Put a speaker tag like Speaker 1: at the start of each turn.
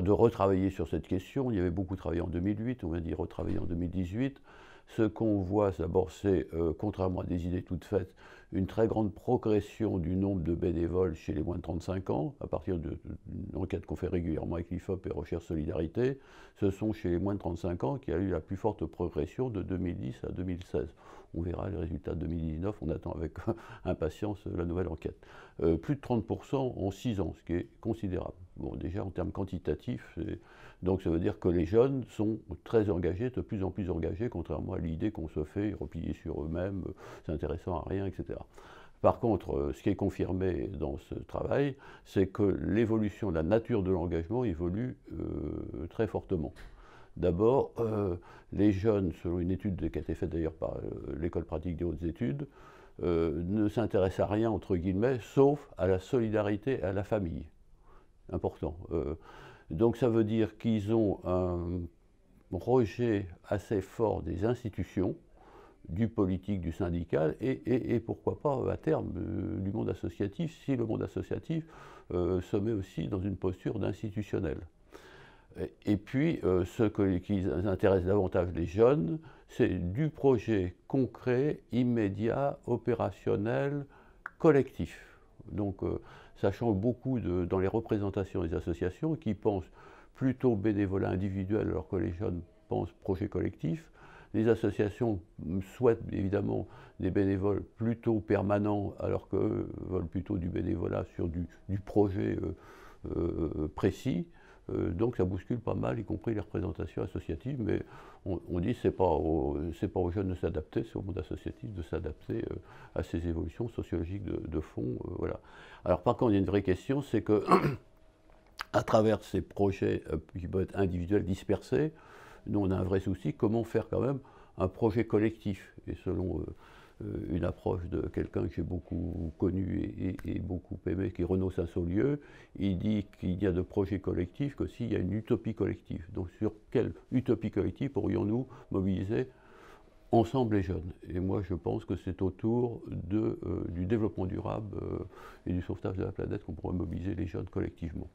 Speaker 1: de retravailler sur cette question. Il y avait beaucoup travaillé en 2008, on vient d'y retravailler en 2018. Ce qu'on voit d'abord, c'est, contrairement à des idées toutes faites, une très grande progression du nombre de bénévoles chez les moins de 35 ans, à partir d'une enquête qu'on fait régulièrement avec l'IFOP et Recherche Solidarité. Ce sont chez les moins de 35 ans qu'il y a eu la plus forte progression de 2010 à 2016. On verra les résultats de 2019, on attend avec impatience la nouvelle enquête. Plus de 30% en 6 ans, ce qui est considérable. Bon, déjà en termes quantitatifs, donc ça veut dire que les jeunes sont très engagés, de plus en plus engagés, contrairement à l'idée qu'on se fait, repliés sur eux-mêmes, s'intéressant à rien, etc. Par contre, ce qui est confirmé dans ce travail, c'est que l'évolution, la nature de l'engagement évolue très fortement. D'abord, les jeunes, selon une étude qui a été faite d'ailleurs par l'École pratique des hautes études, ne s'intéressent à rien, entre guillemets, sauf à la solidarité et à la famille. Important. Donc ça veut dire qu'ils ont un rejet assez fort des institutions, du politique, du syndical, et pourquoi pas à terme du monde associatif, si le monde associatif se met aussi dans une posture d'institutionnel. Et puis, ce qui intéresse davantage les jeunes, c'est du projet concret, immédiat, opérationnel, collectif. Donc, ça change beaucoup dans les représentations des associations qui pensent plutôt bénévolat individuel alors que les jeunes pensent projet collectif. Les associations souhaitent évidemment des bénévoles plutôt permanents alors qu'eux veulent plutôt du bénévolat sur du projet précis. Donc ça bouscule pas mal, y compris les représentations associatives, mais on dit que ce n'est pas aux jeunes de s'adapter, c'est au monde associatif de s'adapter à ces évolutions sociologiques de fond. Voilà. Alors par contre, il y a une vraie question, c'est que à travers ces projets qui peuvent être individuels dispersés, nous on a un vrai souci, comment faire quand même un projet collectif. Et selon une approche de quelqu'un que j'ai beaucoup connu et beaucoup aimé, qui est Renaud Saint-Saulieu, il dit qu'il n'y a de projet collectif que s'il y a une utopie collective. Donc sur quelle utopie collective pourrions-nous mobiliser ensemble les jeunes? Et moi je pense que c'est autour du développement durable et du sauvetage de la planète qu'on pourrait mobiliser les jeunes collectivement.